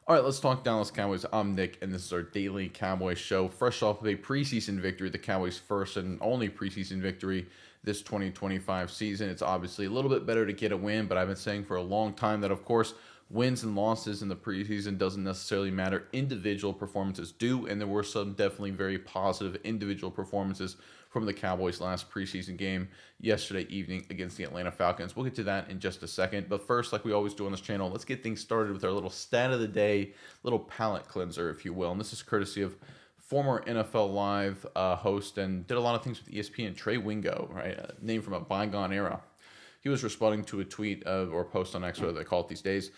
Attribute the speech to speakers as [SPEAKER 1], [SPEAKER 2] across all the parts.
[SPEAKER 1] All right, let's talk Dallas Cowboys. I'm Nick, and this is our daily Cowboys show. Fresh off of a preseason victory, the Cowboys' first and only preseason victory this 2025 season. It's obviously a little bit better to get a win, but I've been saying for a long time that, of course, wins and losses in the preseason doesn't necessarily matter. Individual performances do, and there were some definitely very positive individual performances from the Cowboys' last preseason game yesterday evening against the Atlanta Falcons. We'll get to that in just a second. But first, like we always do on this channel, let's get things started with our little stat of the day, little palate cleanser, if you will. And this is courtesy of former NFL Live host and did a lot of things with ESPN, Trey Wingo, right? A name from a bygone era. He was responding to a tweet or post on X, whatever they call it these days,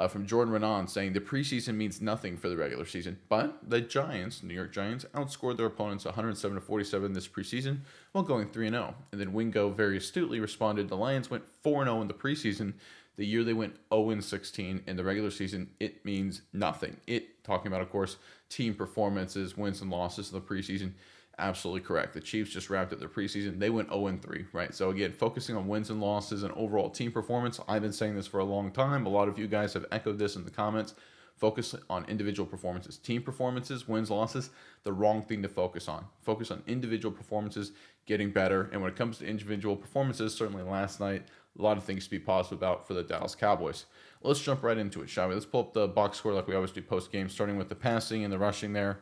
[SPEAKER 1] from Jordan Renan saying the preseason means nothing for the regular season, but the Giants, New York Giants, outscored their opponents 107-47 this preseason while going 3-0. And then Wingo very astutely responded, the Lions went 4-0 in the preseason. The year they went 0-16 in the regular season, it means nothing. It, talking about, of course, team performances, wins and losses in the preseason, absolutely correct. The Chiefs just wrapped up their preseason. They went 0-3, right? So again, focusing on wins and losses and overall team performance. I've been saying this for a long time. A lot of you guys have echoed this in the comments. Focus on individual performances. Team performances, wins, losses, the wrong thing to focus on. Focus on individual performances, getting better. And when it comes to individual performances, certainly last night, a lot of things to be positive about for the Dallas Cowboys. Let's jump right into it, shall we? Let's pull up the box score like we always do post-game, starting with the passing and the rushing there.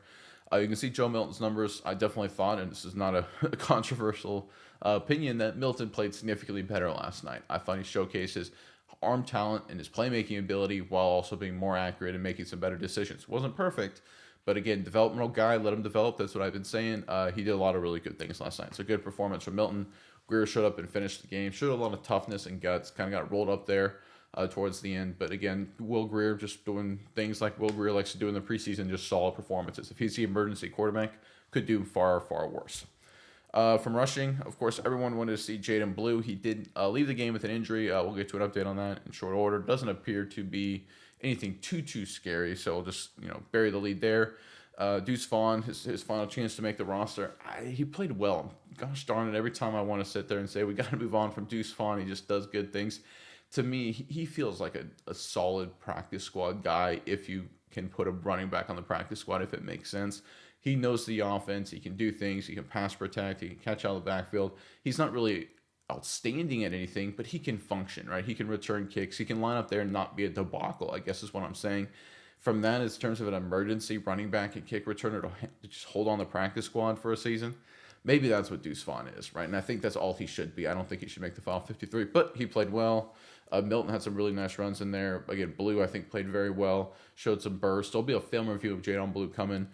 [SPEAKER 1] You can see Joe Milton's numbers. I definitely thought, and this is not a controversial opinion, that Milton played significantly better last night. I thought he showcased his arm talent and his playmaking ability while also being more accurate and making some better decisions. Wasn't perfect, but again, developmental guy, let him develop. That's what I've been saying. He did a lot of really good things last night. So good performance from Milton. Greer showed up and finished the game. Showed a lot of toughness and guts. Kind of got rolled up there towards the end. But again, Will Greer just doing things like Will Greer likes to do in the preseason, just solid performances. If he's the emergency quarterback, could do far, far worse. From rushing, of course, everyone wanted to see Jaden Blue. He did leave the game with an injury. We'll get to an update on that in short order. Doesn't appear to be anything too scary, so we'll just bury the lead there. Deuce Vaughn, his final chance to make the roster. He played well. Gosh darn it, every time I want to sit there and say we got to move on from Deuce Vaughn, he just does good things. To me, he feels like a solid practice squad guy if you can put a running back on the practice squad, if it makes sense. He knows the offense. He can do things. He can pass protect. He can catch out of the backfield. He's not really outstanding at anything, but he can function, right? He can return kicks. He can line up there and not be a debacle, I guess is what I'm saying. From that, in terms of an emergency running back and kick returner to just hold on the practice squad for a season, maybe that's what Deuce Vaughn is, right? And I think that's all he should be. I don't think he should make the final 53, but he played well. Milton had some really nice runs in there. Again, Blue, I think, played very well, showed some burst. There'll be a film review of Jadon Blue coming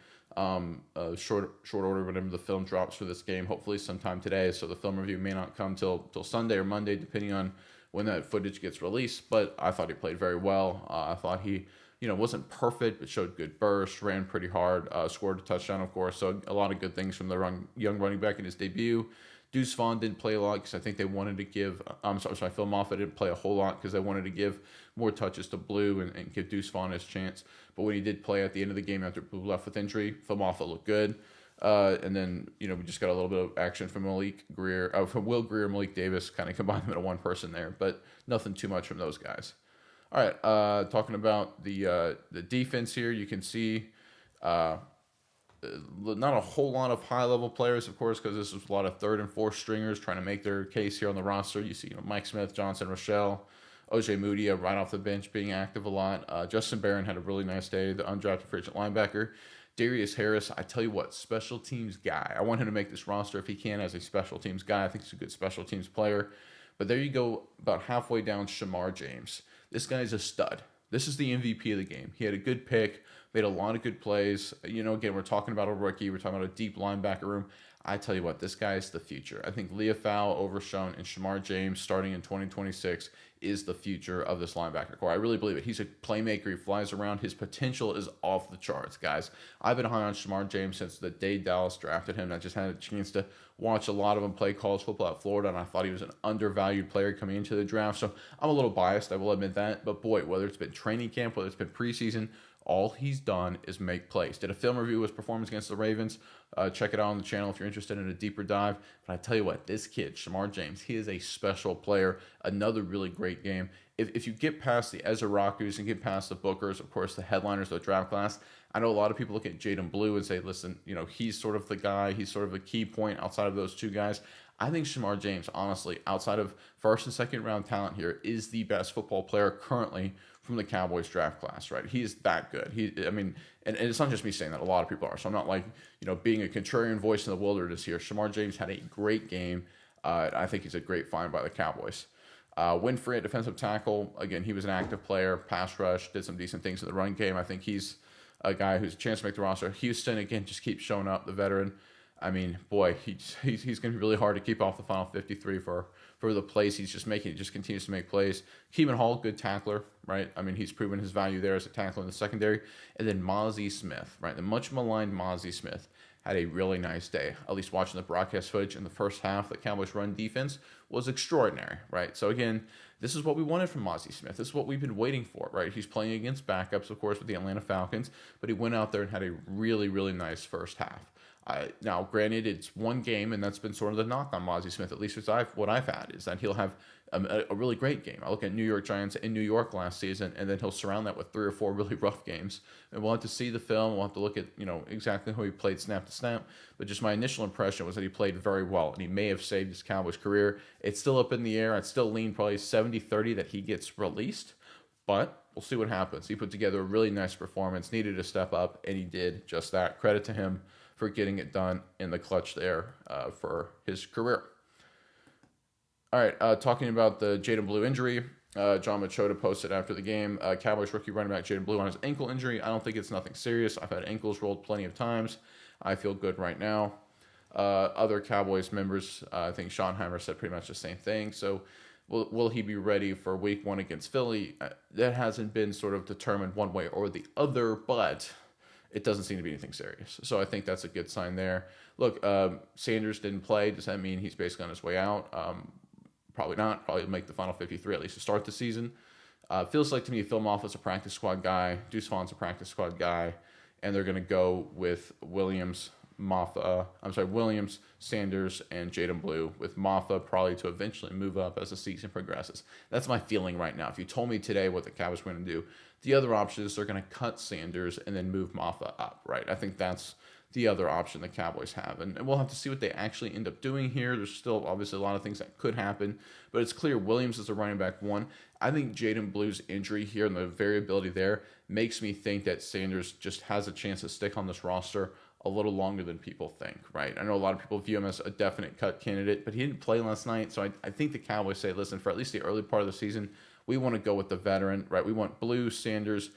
[SPEAKER 1] short order whenever the film drops for this game, hopefully sometime today. So the film review may not come till Sunday or Monday, depending on when that footage gets released. But I thought he played very well. I thought he wasn't perfect, but showed good burst, ran pretty hard, scored a touchdown, of course. So a lot of good things from the young running back in his debut. Deuce Vaughn didn't play a lot because I think they wanted to give. I'm sorry, Phil Moffitt didn't play a whole lot because they wanted to give more touches to Blue and give Deuce Vaughn his chance. But when he did play at the end of the game after Blue left with injury, Phil Moffitt looked good. And then we just got a little bit of action from Will Greer, Malik Davis, kind of combined them into one person there, but nothing too much from those guys. All right, talking about the defense here, you can see. Not a whole lot of high-level players, of course, because this was a lot of third and fourth stringers trying to make their case here on the roster. You see Mike Smith, Johnson, Rochelle, OJ Moody right off the bench being active a lot. Justin Barron had a really nice day, the undrafted free agent linebacker. Darius Harris, I tell you what, special teams guy. I want him to make this roster if he can as a special teams guy. I think he's a good special teams player. But there you go, about halfway down, Shamar James. This guy's a stud. This is the MVP of the game. He had a good pick, made a lot of good plays. Again, we're talking about a rookie. We're talking about a deep linebacker room. I tell you what, this guy is the future. I think Leafau, Overshown, and Shamar James starting in 2026 is the future of this linebacker core. I really believe it. He's a playmaker. He flies around. His potential is off the charts, guys. I've been high on Shamar James since the day Dallas drafted him. I just had a chance to watch a lot of him play college football at Florida, and I thought he was an undervalued player coming into the draft. So I'm a little biased, I will admit that. But boy, whether it's been training camp, whether it's been preseason, all he's done is make plays. Did a film review of his performance against the Ravens. Check it out on the channel if you're interested in a deeper dive. But I tell you what, this kid, Shamar James, he is a special player. Another really great game. if you get past the Ezra Rakus and get past the Bookers, of course, the headliners of the draft class, I know a lot of people look at Jaden Blue and say, listen, he's sort of the guy, he's sort of a key point outside of those two guys. I think Shamar James, honestly, outside of first and second round talent here, is the best football player currently from the Cowboys draft class, right? He is that good. And it's not just me saying that. A lot of people are. So I'm not like, being a contrarian voice in the wilderness here. Shamar James had a great game. I think he's a great find by the Cowboys. Winfrey at defensive tackle. Again, he was an active player, pass rush, did some decent things in the run game. I think he's a guy who's a chance to make the roster. Houston, again, just keeps showing up, the veteran. I mean, boy, he's going to be really hard to keep off the final 53 for the plays he's just making. He just continues to make plays. Keeman Hall, good tackler, right? I mean, he's proven his value there as a tackler in the secondary. And then Mozzie Smith, right? The much maligned Mozzie Smith had a really nice day. At least watching the broadcast footage in the first half, the Cowboys' run defense was extraordinary, right? So again, this is what we wanted from Mozzie Smith. This is what we've been waiting for, right? He's playing against backups, of course, with the Atlanta Falcons, but he went out there and had a really, really nice first half. Now, granted, it's one game, and that's been sort of the knock on Mozzie Smith, at least what I've had, is that he'll have a really great game. I look at New York Giants in New York last season, and then he'll surround that with 3 or 4 really rough games. And we'll have to see the film. We'll have to look at, exactly how he played snap to snap. But just my initial impression was that he played very well, and he may have saved his Cowboys career. It's still up in the air. I'd still lean probably 70-30 that he gets released, but we'll see what happens. He put together a really nice performance, needed to step up, and he did just that. Credit to him for getting it done in the clutch there for his career. All right, talking about the Jaden Blue injury, John Machota posted after the game, Cowboys rookie running back Jaden Blue on his ankle injury. I don't think it's nothing serious. I've had ankles rolled plenty of times. I feel good right now. Other Cowboys members, I think Schottenheimer said pretty much the same thing. So will he be ready for week 1 against Philly? That hasn't been sort of determined one way or the other, but it doesn't seem to be anything serious. So I think that's a good sign there. Look, Sanders didn't play. Does that mean he's basically on his way out? Probably not. Probably make the final 53 at least to start the season. Feels like to me Phil Moffitt's a practice squad guy. Deuce Vaughn's a practice squad guy. And they're going to go with Williams, Sanders, and Jaden Blue, with Moffa probably to eventually move up as the season progresses. That's my feeling right now. If you told me today what the Cowboys were going to do, the other option is they're going to cut Sanders and then move Moffa up, right? I think that's the other option the Cowboys have. And we'll have to see what they actually end up doing here. There's still obviously a lot of things that could happen, but it's clear Williams is a running back 1. I think Jaden Blue's injury here and the variability there makes me think that Sanders just has a chance to stick on this roster a little longer than people think, right? I know a lot of people view him as a definite cut candidate, but he didn't play last night. So I think the Cowboys say, listen, for at least the early part of the season, we want to go with the veteran, right? We want Blue, Sanders,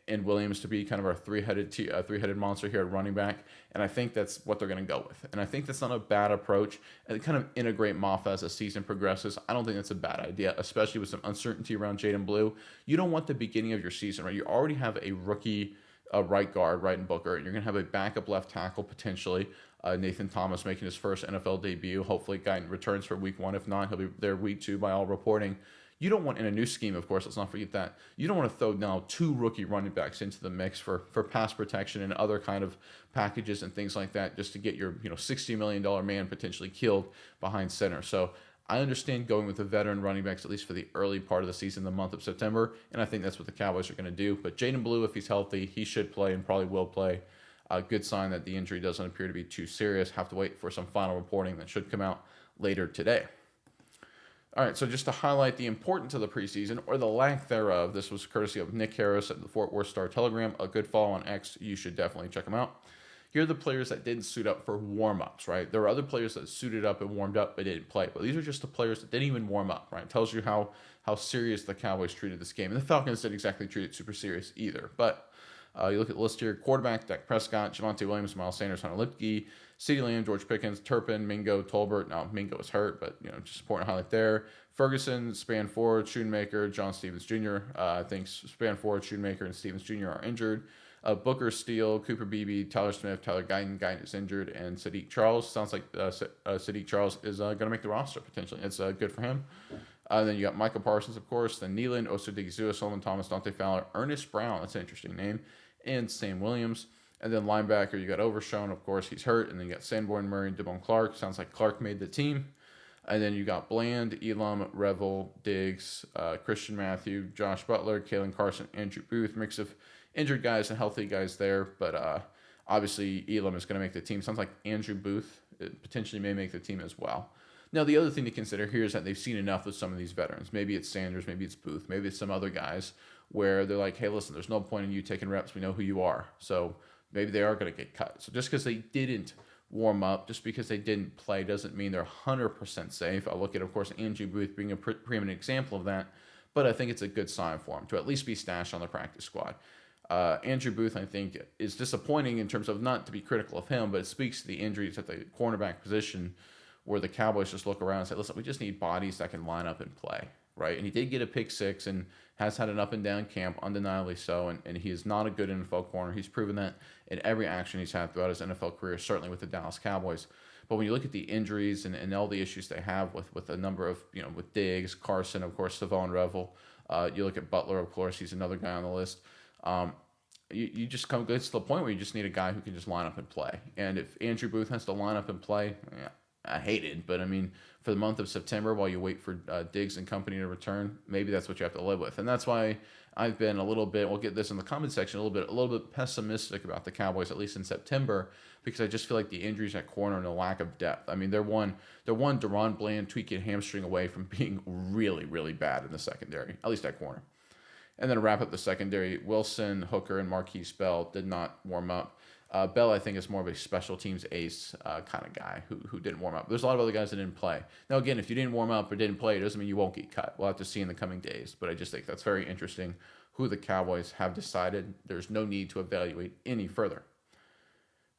[SPEAKER 1] and Williams to be kind of our three-headed monster here at running back. And I think that's what they're going to go with. And I think that's not a bad approach. And kind of integrate Moffa as the season progresses. I don't think that's a bad idea, especially with some uncertainty around Jaden Blue. You don't want the beginning of your season, right? You already have a rookie right guard, right in Booker, and you're going to have a backup left tackle potentially. Nathan Thomas making his first NFL debut. Hopefully, guy returns for week 1. If not, he'll be there week 2 by all reporting. You don't want, in a new scheme, of course, let's not forget that, you don't want to throw now 2 rookie running backs into the mix for pass protection and other kind of packages and things like that just to get your $60 million man potentially killed behind center. So I understand going with the veteran running backs, at least for the early part of the season, the month of September, and I think that's what the Cowboys are going to do. But Jaden Blue, if he's healthy, he should play and probably will play. A good sign that the injury doesn't appear to be too serious. Have to wait for some final reporting that should come out later today. All right, so just to highlight the importance of the preseason, or the lack thereof, this was courtesy of Nick Harris at the Fort Worth Star-Telegram, a good follow on X. You should definitely check him out. Here are the players that didn't suit up for warm-ups, right? There were other players that suited up and warmed up but didn't play. But these are just the players that didn't even warm up, right? It tells you how serious the Cowboys treated this game. And the Falcons didn't exactly treat it super serious either. But you look at the list here: quarterback, Dak Prescott, Javonte Williams, Miles Sanders, Hunter Lipke, CeeDee Lamb, George Pickens, Turpin, Mingo, Tolbert. Now, Mingo is hurt, but just important highlight there. Ferguson, Spanford, Schoonmaker, John Stevens Jr. I think Spanford, Schoonmaker, and Stevens Jr. are injured. Booker, Steele, Cooper Beebe, Tyler Smith, Tyler Guyton. Guyton is injured, and Sadiq Charles. Sounds like Sadiq Charles is going to make the roster potentially. It's good for him. Then you got Micah Parsons, of course. Then Neelan, Osadigizua, Solomon Thomas, Dante Fowler, Ernest Brown. That's an interesting name. And Sam Williams. And then linebacker, you got Overshown, of course, he's hurt. And then you got Sanborn, Murray, and Devon Clark. Sounds like Clark made the team. And then you got Bland, Elam, Revel, Diggs, Christian Matthew, Josh Butler, Kalen Carson, Andrew Booth. Mix of injured guys and healthy guys there. But obviously, Elam is going to make the team. Sounds like Andrew Booth potentially may make the team as well. Now, the other thing to consider here is that they've seen enough of some of these veterans. Maybe it's Sanders, maybe it's Booth, maybe it's some other guys where they're like, hey, listen, there's no point in you taking reps. We know who you are. So maybe they are going to get cut. So just because they didn't warm up, just because they didn't play, doesn't mean they're 100% safe. I look at, of course, Andrew Booth being a preeminent example of that, but I think it's a good sign for him to at least be stashed on the practice squad. Andrew Booth, I think, is disappointing in terms of, not to be critical of him, but it speaks to the injuries at the cornerback position where the Cowboys just look around and say, listen, we just need bodies that can line up and play, right? And he did get a pick six and has had an up and down camp, undeniably so, and he is not a good NFL corner. He's proven that in every action he's had throughout his NFL career, certainly with the Dallas Cowboys. But when you look at the injuries and all the issues they have with a number of, with Diggs, Carson, of course, Savon Revel, you look at Butler, of course, he's another guy on the list. You just come good to the point where you just need a guy who can just line up and play. And if Andrew Booth has to line up and play, yeah, I hate it, but I mean, for the month of September, while you wait for Diggs and company to return, maybe that's what you have to live with, and that's why I've been a little bit. We'll get this in the comment section. A little bit pessimistic about the Cowboys, at least in September, because I just feel like the injuries at corner and the lack of depth. I mean, they're one Deron Bland tweaking hamstring away from being really, really bad in the secondary, at least at corner. And then to wrap up the secondary, Wilson, Hooker, and Marquise Bell did not warm up. Bell, I think, is more of a special teams ace kind of guy who didn't warm up. There's a lot of other guys that didn't play. Now, again, if you didn't warm up or didn't play, it doesn't mean you won't get cut. We'll have to see in the coming days. But I just think that's very interesting who the Cowboys have decided. There's no need to evaluate any further.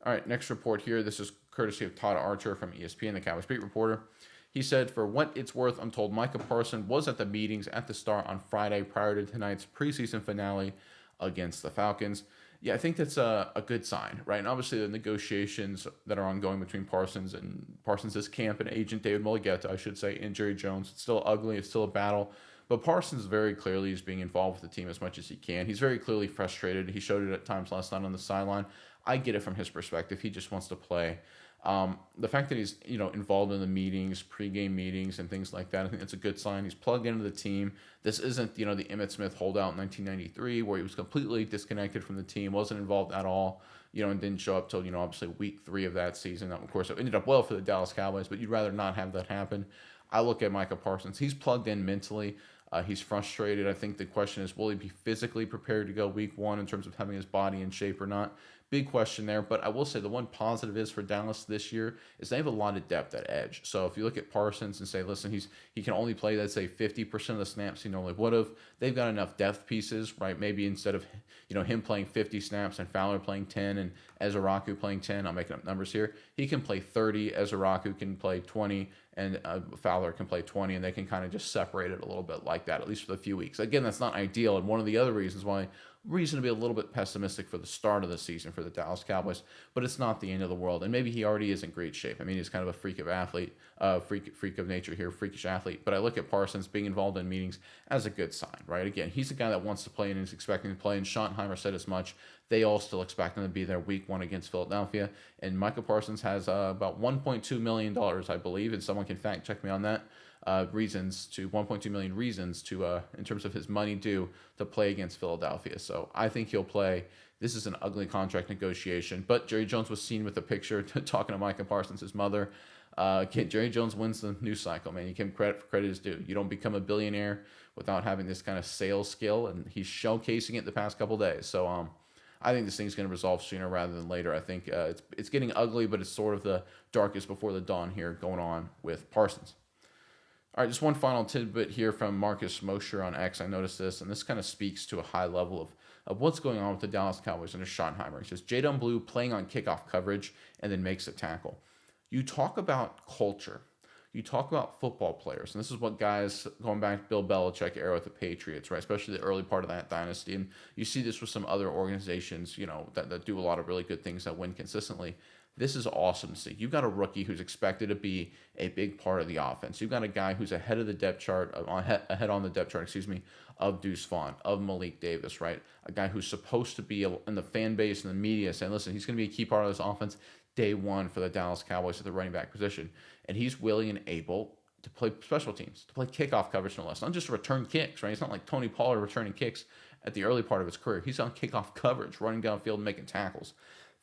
[SPEAKER 1] All right, next report here. This is courtesy of Todd Archer from ESPN, the Cowboys beat reporter. He said, for what it's worth, I'm told Micah Parsons was at the meetings at the start on Friday prior to tonight's preseason finale against the Falcons. Yeah, I think that's a good sign, right? And obviously the negotiations that are ongoing between Parsons' camp and agent David Mulligetta, I should say, and Jerry Jones, it's still ugly, it's still a battle. But Parsons very clearly is being involved with the team as much as he can. He's very clearly frustrated. He showed it at times last night on the sideline. I get it from his perspective. He just wants to play. The fact that he's involved in the meetings, pregame meetings, and things like that, I think that's a good sign. He's plugged into the team. This isn't the Emmitt Smith holdout in 1993 where he was completely disconnected from the team, wasn't involved at all, and didn't show up till obviously week 3 of that season. Of course, it ended up well for the Dallas Cowboys, but you'd rather not have that happen. I look at Micah Parsons. He's plugged in mentally. He's frustrated. I think the question is, will he be physically prepared to go week 1 in terms of having his body in shape or not? Big question there, but I will say the one positive is for Dallas this year is they have a lot of depth at edge. So if you look at Parsons and say, listen, he can only play, let's say, 50% of the snaps he normally would have, they've got enough depth pieces, right? Maybe instead of him playing 50 snaps and Fowler playing 10 and Ezeraku playing 10, I'm making up numbers here, he can play 30, Ezeraku can play 20, and Fowler can play 20, and they can kind of just separate it a little bit like that, at least for a few weeks. Again, that's not ideal, and one of the other reasons why reason to be a little bit pessimistic for the start of the season for the Dallas Cowboys, but it's not the end of the world. And maybe he already is in great shape. I mean, he's kind of a freak of nature here, freakish athlete. But I look at Parsons being involved in meetings as a good sign, right? Again, he's a guy that wants to play and is expecting to play, and Schottenheimer said as much. They all still expect him to be there week 1 against Philadelphia. And Micah Parsons has about $1.2 million, I believe, and someone can fact check me on that. 1.2 million reasons to in terms of his money due to play against Philadelphia. So I think he'll play. This is an ugly contract negotiation, but Jerry Jones was seen with a picture talking to Micah Parsons, his mother. Jerry Jones wins the news cycle, man. You give him credit for credit is due. You don't become a billionaire without having this kind of sales skill, and he's showcasing it the past couple days. So I think this thing's going to resolve sooner rather than later. I think it's getting ugly, but it's sort of the darkest before the dawn here going on with Parsons. All right, just one final tidbit here from Marcus Mosher on X. I noticed this, and this kind of speaks to a high level of what's going on with the Dallas Cowboys under Schottenheimer. He says, Jadon Blue playing on kickoff coverage and then makes a tackle. You talk about culture. You talk about football players, and this is what guys going back to Bill Belichick era with the Patriots, right? Especially the early part of that dynasty, and you see this with some other organizations, that do a lot of really good things that win consistently. This is awesome to see. You've got a rookie who's expected to be a big part of the offense. You've got a guy who's ahead of the depth chart, ahead on the depth chart, of Deuce Vaughn, of Malik Davis, right? A guy who's supposed to be in the fan base and the media saying, listen, he's going to be a key part of this offense day 1 for the Dallas Cowboys at the running back position. And he's willing and able, to play special teams, to play kickoff coverage no less, not just return kicks, right? It's not like Tony Pollard returning kicks at the early part of his career. He's on kickoff coverage, running downfield and making tackles.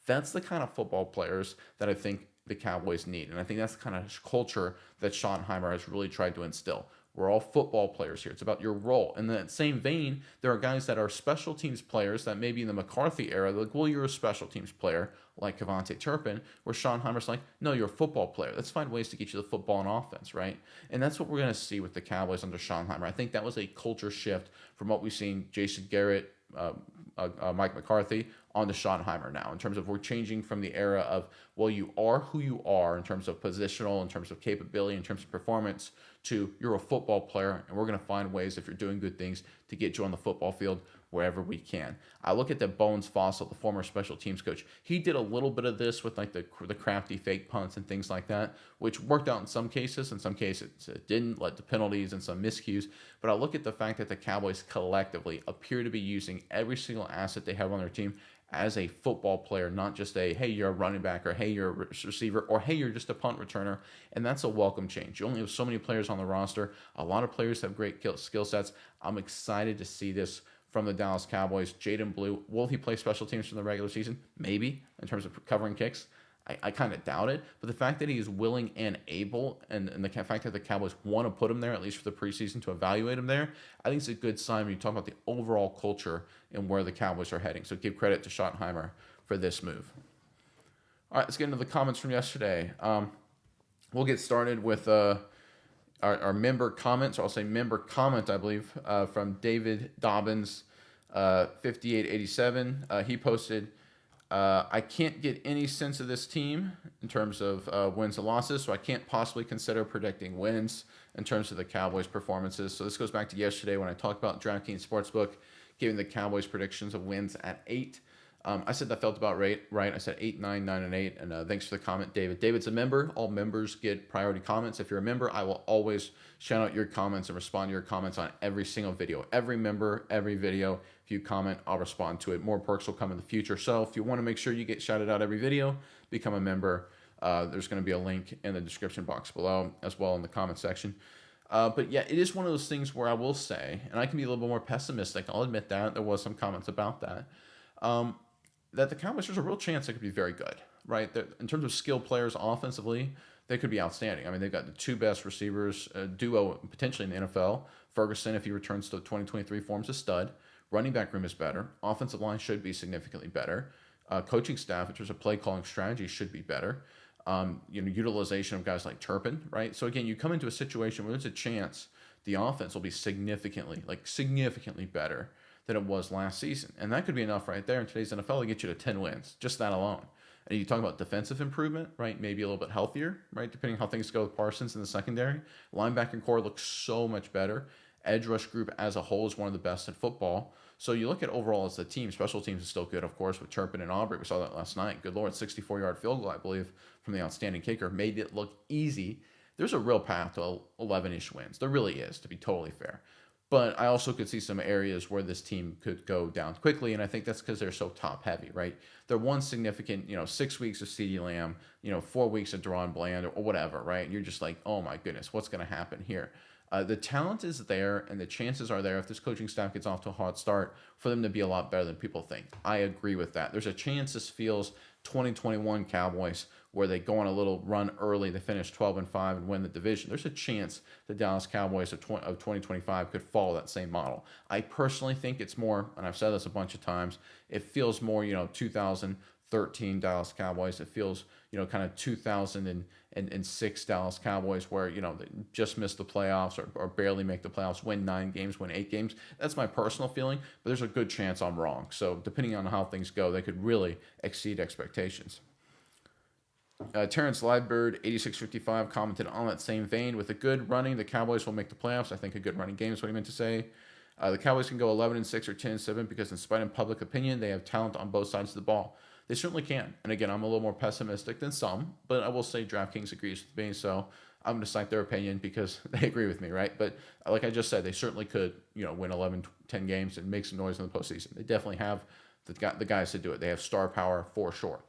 [SPEAKER 1] That's the kind of football players that I think the Cowboys need. And I think that's the kind of culture that Schottenheimer has really tried to instill. We're all football players here. It's about your role. In that same vein, there are guys that are special teams players that maybe in the McCarthy era, they're like, well, you're a special teams player, like Kevontae Turpin, where Schottenheimer's like, no, you're a football player. Let's find ways to get you the football and offense, right? And that's what we're going to see with the Cowboys under Schottenheimer. I think that was a culture shift from what we've seen Jason Garrett, Mike McCarthy on to Schottenheimer now, in terms of we're changing from the era of, well, you are who you are in terms of positional, in terms of capability, in terms of performance, to you're a football player, and we're going to find ways, if you're doing good things, to get you on the football field wherever we can. I look at the Bones Fossil, the former special teams coach. He did a little bit of this with like the crafty fake punts and things like that, which worked out in some cases. In some cases, it didn't, led to penalties and some miscues. But I look at the fact that the Cowboys collectively appear to be using every single asset they have on their team as a football player, not just a, hey, you're a running back, or hey, you're a receiver, or hey, you're just a punt returner. And that's a welcome change. You only have so many players on the roster. A lot of players have great skill sets. I'm excited to see this from the Dallas Cowboys. Jaden Blue, will he play special teams from the regular season? Maybe, in terms of covering kicks. I kind of doubt it. But the fact that he's willing and able, and the fact that the Cowboys want to put him there, at least for the preseason, to evaluate him there, I think it's a good sign when you talk about the overall culture and where the Cowboys are heading. So give credit to Schottenheimer for this move. All right, let's get into the comments from yesterday. We'll get started with our member comments, or I'll say member comment, I believe, from David Dobbins, 5887. He posted, I can't get any sense of this team in terms of wins and losses, so I can't possibly consider predicting wins in terms of the Cowboys' performances. So this goes back to yesterday when I talked about DraftKings Sportsbook giving the Cowboys predictions of wins at 8. I said that felt about right. I said 8, 9, 9, and 8. And thanks for the comment, David. David's a member. All members get priority comments. If you're a member, I will always shout out your comments and respond to your comments on every single video. Every member, every video. If you comment, I'll respond to it. More perks will come in the future. So if you want to make sure you get shouted out every video, become a member. There's going to be a link in the description box below, as well in the comment section. But yeah, it is one of those things where I will say, and I can be a little bit more pessimistic. I'll admit that. There was some comments about that. That the Cowboys, there's a real chance they could be very good, right? In terms of skill players offensively, they could be outstanding. I mean, they've got the two best receivers duo potentially in the NFL. Ferguson, if he returns to 2023 form, is a stud. Running back room is better. Offensive line should be significantly better. Coaching staff, in terms of play calling strategy, should be better. Utilization of guys like Turpin, right? So again, you come into a situation where there's a chance the offense will be significantly better than it was last season. And that could be enough right there in today's NFL to get you to 10 wins, just that alone. And you talk about defensive improvement, right? Maybe a little bit healthier, right? Depending how things go with Parsons in the secondary. Linebacking core looks so much better. Edge rush group as a whole is one of the best in football. So you look at overall as a team, special teams is still good, of course, with Turpin and Aubrey. We saw that last night. Good Lord, 64-yard field goal, I believe, from the outstanding kicker. Made it look easy. There's a real path to 11-ish wins. There really is, to be totally fair. But I also could see some areas where this team could go down quickly, and I think that's because they're so top-heavy, right? They're one significant, 6 weeks of CeeDee Lamb, 4 weeks of Deron Bland or whatever, right? And you're just like, oh my goodness, what's going to happen here? The talent is there, and the chances are there, if this coaching staff gets off to a hot start, for them to be a lot better than people think. I agree with that. There's a chance this feels 2021 Cowboys, where they go on a little run early, they finish 12-5 and win the division. There's a chance the Dallas Cowboys of 2025 could follow that same model. I personally think it's more, and I've said this a bunch of times, it feels more, 2013 Dallas Cowboys. It feels, kind of 2006 Dallas Cowboys, where, they just missed the playoffs or barely make the playoffs, win 9 games, win 8 games. That's my personal feeling, but there's a good chance I'm wrong. So depending on how things go, they could really exceed expectations. Terrence Liebird, 8655, commented on that same vein. With a good running, the Cowboys will make the playoffs. I think a good running game is what he meant to say. The Cowboys can go 11-6 or 10-7 because, in spite of public opinion, they have talent on both sides of the ball. They certainly can. And again, I'm a little more pessimistic than some, but I will say DraftKings agrees with me, so I'm going to cite their opinion because they agree with me, right? But like I just said, they certainly could, win 11, 10 games and make some noise in the postseason. They definitely have the guys to do it. They have star power for sure.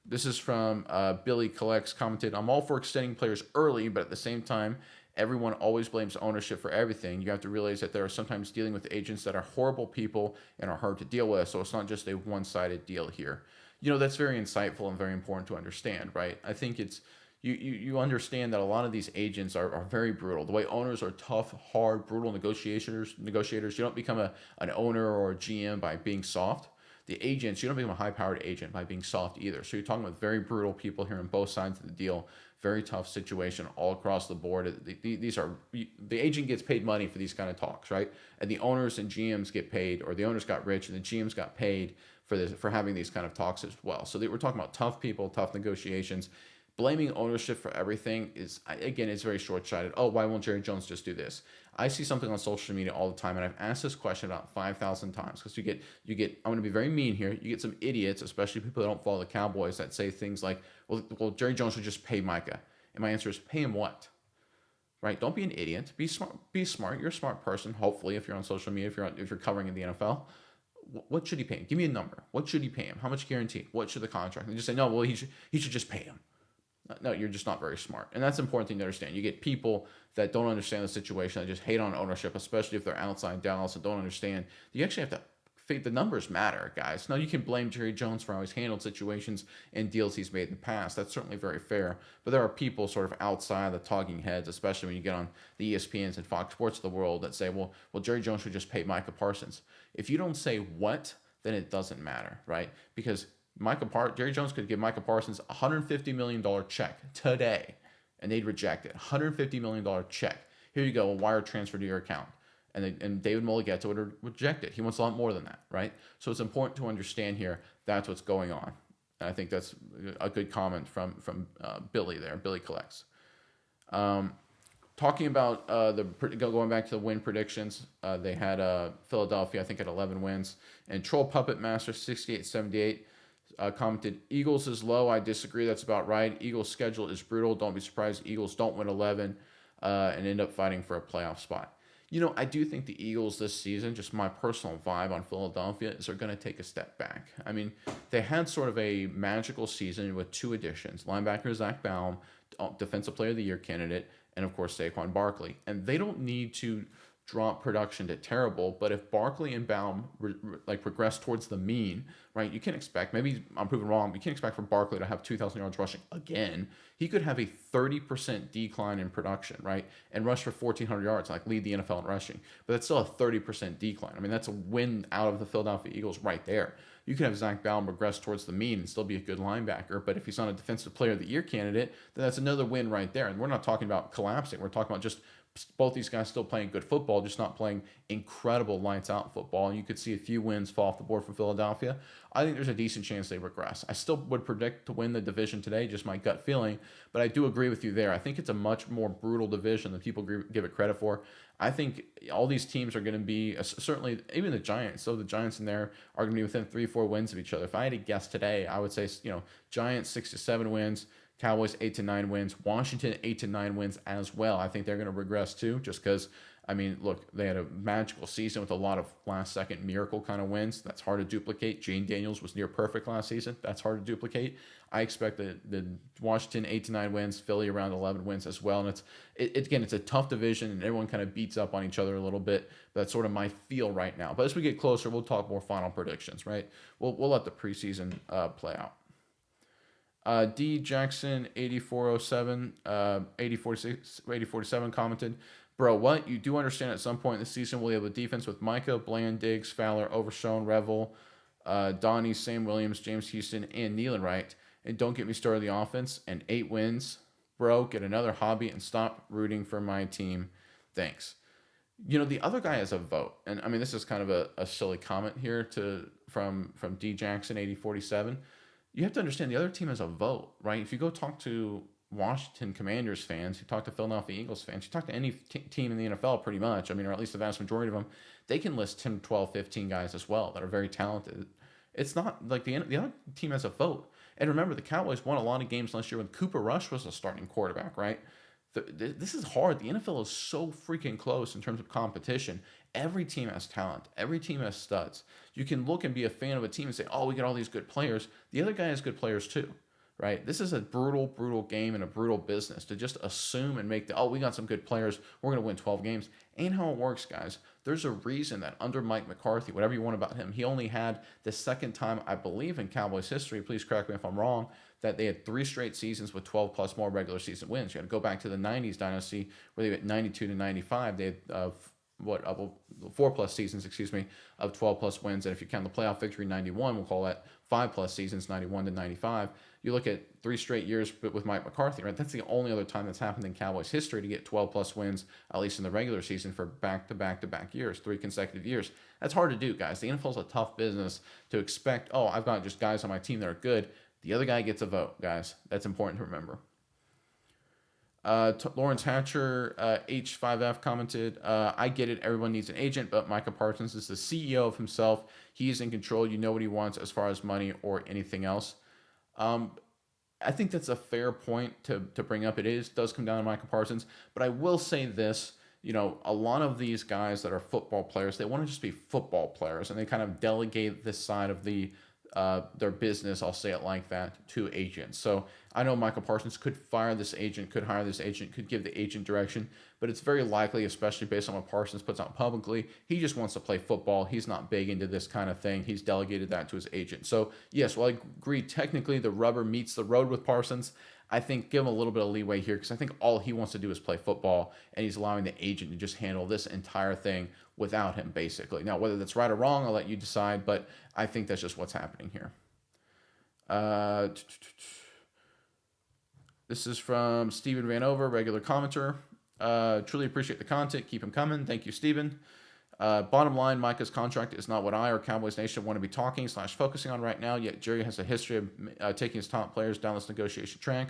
[SPEAKER 1] This is from Billy Collects commented, I'm all for extending players early, but at the same time, everyone always blames ownership for everything. You have to realize that there are sometimes dealing with agents that are horrible people and are hard to deal with, so it's not just a one-sided deal here. That's very insightful and very important to understand, right? I think it's you understand that a lot of these agents are very brutal. The way owners are tough, hard, brutal negotiators. You don't become an owner or a GM by being soft. The agents, you don't become a high-powered agent by being soft either. So you're talking with very brutal people here on both sides of the deal. Very tough situation all across the board. These are the agent gets paid money for these kind of talks, right? And the owners and GMs get paid, or the owners got rich and the GMs got paid for having these kind of talks as well. So we're talking about tough people, tough negotiations. Blaming ownership for everything is, again, it's very short-sighted. Oh, why won't Jerry Jones just do this? I see something on social media all the time, and I've asked this question about 5,000 times because you get. I'm going to be very mean here. You get some idiots, especially people that don't follow the Cowboys, that say things like, "Well, Jerry Jones should just pay Micah," and my answer is, pay him what? Right? Don't be an idiot. Be smart. Be smart. You're a smart person. Hopefully, if you're on social media, if you're covering in the NFL, what should he pay him? Give me a number. What should he pay him? How much guaranteed? What should the contract? And just say, no, well, he should just pay him. No, you're just not very smart. And that's an important thing to understand. You get people that don't understand the situation, that just hate on ownership, especially if they're outside Dallas and don't understand. You actually have to, the numbers matter, guys. Now, you can blame Jerry Jones for how he's handled situations and deals he's made in the past. That's certainly very fair. But there are people sort of outside the talking heads, especially when you get on the ESPNs and Fox Sports of the world, that say, well, Jerry Jones should just pay Micah Parsons. If you don't say what, then it doesn't matter, right? Because Jerry Jones could give Micah Parsons a $150 million check today, and they'd reject it. $150 million check. Here you go, a wire transfer to your account. And David Mulligetta would reject it. He wants a lot more than that, right? So it's important to understand here that's what's going on. And I think that's a good comment from Billy there. Billy Collects. Talking about going back to the win predictions, they had Philadelphia, I think, at 11 wins. And Troll Puppet Master 6878 commented, Eagles is low. I disagree. That's about right. Eagles' schedule is brutal. Don't be surprised Eagles don't win 11 and end up fighting for a playoff spot. I do think the Eagles this season, just my personal vibe on Philadelphia, is they're going to take a step back. I mean, they had sort of a magical season with two additions. Linebacker Zach Baum, Defensive Player of the Year candidate, and of course Saquon Barkley. And they don't need to drop production to terrible, but if Barkley and Baum progress towards the mean, right, you can expect, maybe I'm proven wrong, but you can expect for Barkley to have 2,000 yards rushing again. He could have a 30% decline in production, right, and rush for 1,400 yards, lead the NFL in rushing, but that's still a 30% decline. I mean, that's a win out of the Philadelphia Eagles right there. You could have Zach Baum regress towards the mean and still be a good linebacker, but if he's not a Defensive Player of the Year candidate, then that's another win right there. And we're not talking about collapsing. We're talking about just both these guys still playing good football, just not playing incredible lights-out football. And you could see a few wins fall off the board for Philadelphia. I think there's a decent chance they regress. I still would predict to win the division today, just my gut feeling, but I do agree with you there. I think it's a much more brutal division than people give it credit for. I think all these teams are going to be, certainly even the Giants, so the Giants in there are going to be within 3-4 wins of each other. If I had to guess today, I would say, Giants 6-7 wins, Cowboys 8-9 wins, Washington 8-9 wins as well. I think they're going to regress too, just because, look, they had a magical season with a lot of last-second miracle kind of wins. That's hard to duplicate. Jane Daniels was near perfect last season. That's hard to duplicate. I expect the Washington 8-9 wins, Philly around 11 wins as well. And it's a tough division, and everyone kind of beats up on each other a little bit. That's sort of my feel right now. But as we get closer, we'll talk more final predictions, right? We'll let the preseason play out. D Jackson 8407 8047 commented, bro, what? You do understand at some point in the season we'll have a defense with Micah, Bland, Diggs, Fowler, Overshown, Revel, Donnie, Sam Williams, James Houston, and Nealon Wright. And don't get me started on the offense. And 8 wins, bro. Get another hobby and stop rooting for my team. Thanks. The other guy has a vote. And this is kind of a silly comment here from D Jackson 8047. You have to understand the other team has a vote, right? If you go talk to Washington Commanders fans, you talk to Philadelphia Eagles fans, you talk to any team in the NFL pretty much, or at least the vast majority of them, they can list 10, 12, 15 guys as well that are very talented. It's not like the other team has a vote. And remember, the Cowboys won a lot of games last year when Cooper Rush was a starting quarterback, right? This is hard. The NFL is so freaking close in terms of competition. Every team has talent. Every team has studs. You can look and be a fan of a team and say, oh, we got all these good players. The other guy has good players too. right? This is a brutal, brutal game and a brutal business to just assume and make we got some good players, we're going to win 12 games. Ain't how it works, guys. There's a reason that under Mike McCarthy, whatever you want about him, he only had the second time, I believe, in Cowboys history, please correct me if I'm wrong, that they had 3 straight seasons with 12 plus more regular season wins. You got to go back to the 90s dynasty where they went 92 to 95. They had 4 plus seasons, excuse me, of 12 plus wins. And if you count the playoff victory 91, we'll call that 5 plus seasons, 91 to 95. You look at 3 straight years with Mike McCarthy, right? That's the only other time that's happened in Cowboys history to get 12 plus wins, at least in the regular season, for back to back to back years, 3 consecutive years. That's hard to do, guys. The NFL is a tough business to expect, oh, I've got just guys on my team that are good. The other guy gets a vote, guys. That's important to remember. Lawrence Hatcher, H5F, commented, I get it, everyone needs an agent, but Micah Parsons is the CEO of himself. He's in control. You know what he wants as far as money or anything else. I think that's a fair point to bring up. Does come down to Micah Parsons, but I will say this. A lot of these guys that are football players, they want to just be football players, and they kind of delegate this side of their business, I'll say it like that, to agents. So I know Michael Parsons could fire this agent, could hire this agent, could give the agent direction, but it's very likely, especially based on what Parsons puts out publicly, he just wants to play football. He's not big into this kind of thing. He's delegated that to his agent. So yes, well, I agree, technically the rubber meets the road with Parsons. I think give him a little bit of leeway here because I think all he wants to do is play football, and he's allowing the agent to just handle this entire thing without him, basically. Now, whether that's right or wrong, I'll let you decide, but I think that's just what's happening here. This is from Steven Vanover, regular commenter. Truly appreciate the content. Keep them coming. Thank you, Steven. Bottom line, Micah's contract is not what I or Cowboys Nation want to be talking/focusing on right now, yet Jerry has a history of taking his top players down this negotiation track,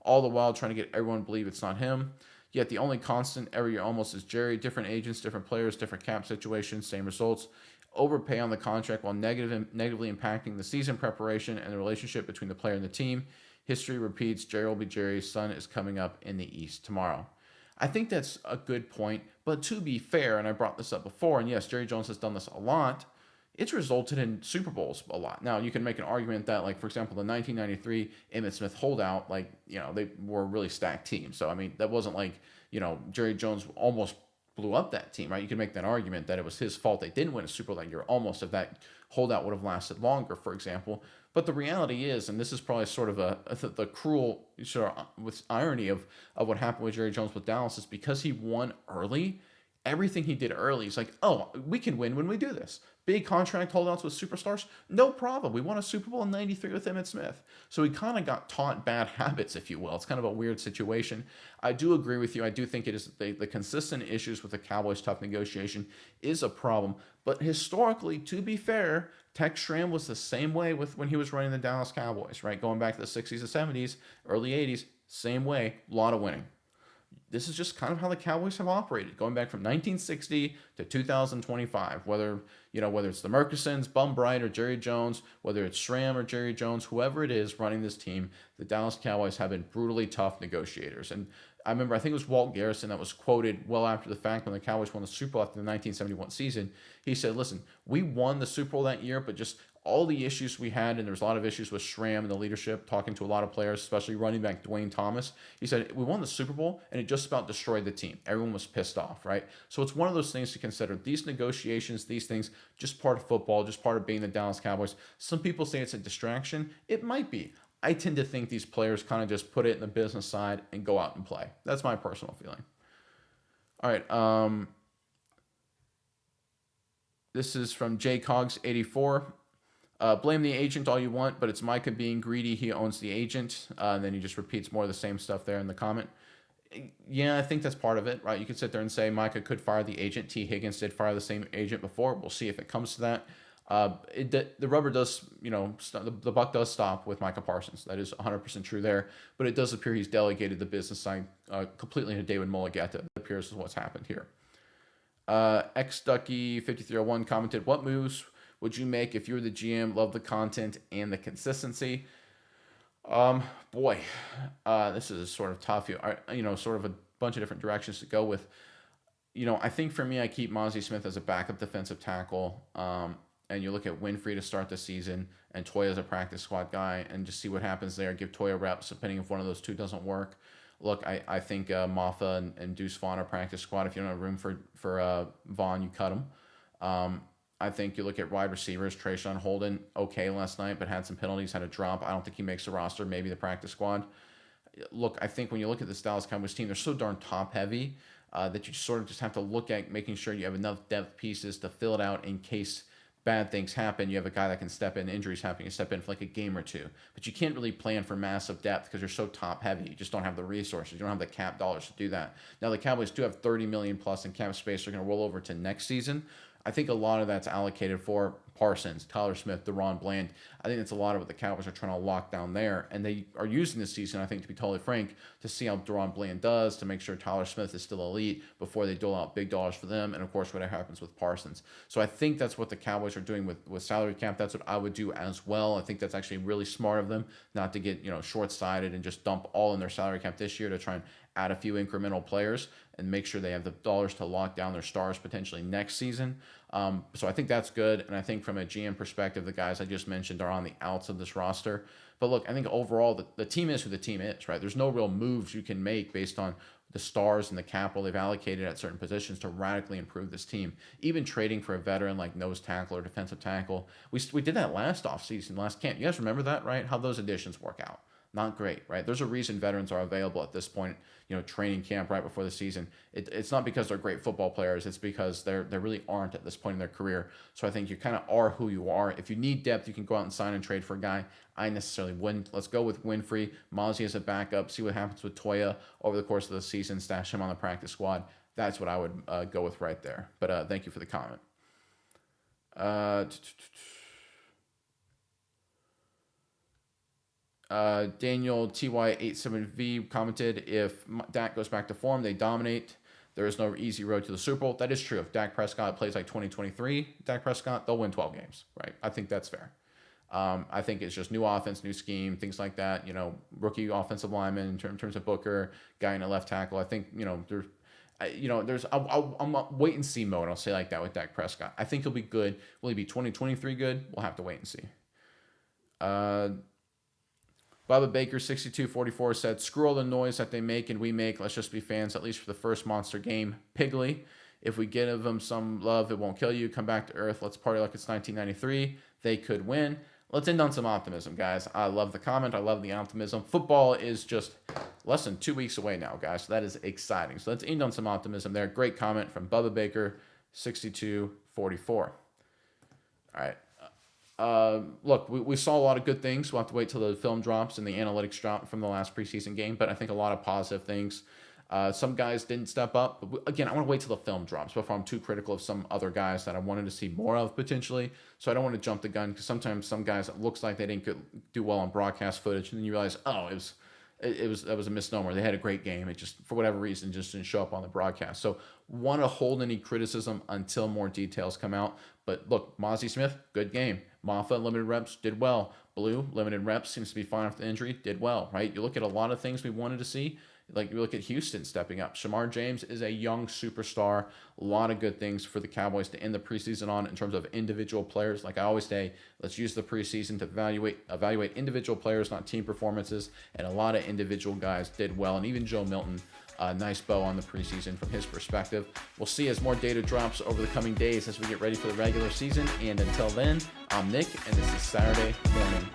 [SPEAKER 1] all the while trying to get everyone to believe it's not him. Yet the only constant every year almost is Jerry. Different agents, different players, different cap situations, same results. Overpay on the contract while negatively impacting the season preparation and the relationship between the player and the team. History repeats. Jerry will be Jerry's son is coming up in the East tomorrow. I think that's a good point, but to be fair, and I brought this up before, and yes, Jerry Jones has done this a lot, it's resulted in Super Bowls a lot. Now, you can make an argument that, like, for example, the 1993 Emmitt Smith holdout, they were a really stacked team. So, I mean, that wasn't like, Jerry Jones almost blew up that team, right? You can make that argument that it was his fault they didn't win a Super Bowl that year, almost, if that holdout would have lasted longer, for example. But the reality is, and this is probably sort of the cruel sort of with irony of what happened with Jerry Jones with Dallas, is because he won early, everything he did early, he's like, oh, we can win when we do this. Big contract holdouts with superstars, no problem. We won a Super Bowl in '93 with Emmitt Smith. So he kind of got taught bad habits, if you will. It's kind of a weird situation. I do agree with you. I do think it is the consistent issues with the Cowboys' tough negotiation is a problem. But historically, to be fair, Tex Schramm was the same way with when he was running the Dallas Cowboys, right? Going back to the 60s and 70s, early 80s, same way, a lot of winning. This is just kind of how the Cowboys have operated, going back from 1960 to 2025. Whether it's the Murchisons, Bum Bright, or Jerry Jones, whether it's Schramm or Jerry Jones, whoever it is running this team, the Dallas Cowboys have been brutally tough negotiators. And I remember, I think it was Walt Garrison that was quoted well after the fact when the Cowboys won the Super Bowl after the 1971 season. He said, listen, we won the Super Bowl that year, but just all the issues we had, and there was a lot of issues with Schramm and the leadership, talking to a lot of players, especially running back Dwayne Thomas. He said, we won the Super Bowl, and it just about destroyed the team. Everyone was pissed off, right? So it's one of those things to consider. These negotiations, these things, just part of football, just part of being the Dallas Cowboys. Some people say it's a distraction. It might be. I tend to think these players kind of just put it in the business side and go out and play. That's my personal feeling. All right. This is from JCogs84. Blame the agent all you want, but it's Micah being greedy. He owns the agent. And then he just repeats more of the same stuff there in the comment. Yeah, I think that's part of it, right? You could sit there and say Micah could fire the agent. T. Higgins did fire the same agent before. We'll see if it comes to that. The rubber does, the buck does stop with Micah Parsons. That is 100% true there. But it does appear he's delegated the business side completely to David Mulligata. It appears is what's happened here. XDucky5301 commented, what moves would you make if you were the GM? Love the content and the consistency. This is sort of tough. Sort of a bunch of different directions to go with. I think for me, I keep Mozzie Smith as a backup defensive tackle. and you look at Winfrey to start the season, and Toya as a practice squad guy, and just see what happens there. Give Toya reps, depending if one of those two doesn't work. Look, I think Maffa and Deuce Vaughn are practice squad. If you don't have room for Vaughn, you cut him. I think you look at wide receivers. Trayshawn Holden, okay last night, but had some penalties, had a drop. I don't think he makes the roster, maybe the practice squad. Look, I think when you look at this Dallas Cowboys team, they're so darn top-heavy that you sort of just have to look at making sure you have enough depth pieces to fill it out in case bad things happen. You have a guy that can step in, injuries happen, you step in for like a game or two. But you can't really plan for massive depth because you're so top-heavy. You just don't have the resources. You don't have the cap dollars to do that. Now, the Cowboys do have $30 million plus in cap space. They're going to roll over to next season. I think a lot of that's allocated for Parsons, Tyler Smith, DaRon Bland. I think it's a lot of what the Cowboys are trying to lock down there. And they are using this season, I think, to be totally frank, to see how DaRon Bland does, to make sure Tyler Smith is still elite before they dole out big dollars for them. And, of course, what happens with Parsons. So I think that's what the Cowboys are doing with salary cap. That's what I would do as well. I think that's actually really smart of them not to get short-sighted and just dump all in their salary cap this year to try and add a few incremental players and make sure they have the dollars to lock down their stars potentially next season. So I think that's good. And I think from a GM perspective, the guys I just mentioned are on the outs of this roster. But look, I think overall the team is who the team is, right? There's no real moves you can make based on the stars and the capital they've allocated at certain positions to radically improve this team. Even trading for a veteran like nose tackle or defensive tackle. We did that last offseason, last camp. You guys remember that, right? How those additions work out. Not great, right? There's a reason veterans are available at this point, training camp right before the season. It's not because they're great football players. It's because they really aren't at this point in their career. So I think you kind of are who you are. If you need depth, you can go out and sign and trade for a guy. I necessarily wouldn't. Let's go with Winfrey, Mozzie as a backup, see what happens with Toya over the course of the season, stash him on the practice squad. That's what I would go with right there. But thank you for the comment. Daniel TY87V commented, if Dak goes back to form, they dominate. There is no easy road to the Super Bowl. That is true. If Dak Prescott plays like 2023, Dak Prescott, they'll win 12 games, right? I think that's fair. I think it's just new offense, new scheme, things like that. Rookie offensive lineman in terms of Booker, guy in a left tackle. I think, I'm wait and see mode. I'll say like that with Dak Prescott. I think he'll be good. Will he be 2023 good? We'll have to wait and see. Bubba Baker 6244 said, screw all the noise that they make and we make. Let's just be fans, at least for the first monster game. Piggly, if we give them some love, it won't kill you. Come back to earth. Let's party like it's 1993. They could win. Let's end on some optimism, guys. I love the comment. I love the optimism. Football is just less than 2 weeks away now, guys. So that is exciting. So let's end on some optimism there. Great comment from Bubba Baker 6244. All right. Look, we saw a lot of good things. We'll have to wait till the film drops and the analytics drop from the last preseason game, but I think a lot of positive things. Some guys didn't step up. But again, I want to wait till the film drops before I'm too critical of some other guys that I wanted to see more of potentially. So I don't want to jump the gun because sometimes some guys, it looks like they didn't do well on broadcast footage, and then you realize, oh, that was a misnomer. They had a great game. It just, for whatever reason, just didn't show up on the broadcast. So want to hold any criticism until more details come out. But look, Mozzie Smith, good game. Maffa, limited reps, did well. Blue, limited reps, seems to be fine after the injury, did well, right? You look at a lot of things we wanted to see. Like you look at Houston stepping up. Shamar James is a young superstar. A lot of good things for the Cowboys to end the preseason on in terms of individual players. Like I always say, let's use the preseason to evaluate individual players, not team performances. And a lot of individual guys did well. And even Joe Milton, nice bow on the preseason from his perspective. We'll see as more data drops over the coming days as we get ready for the regular season. And until then, I'm Nick, and this is Saturday Morning.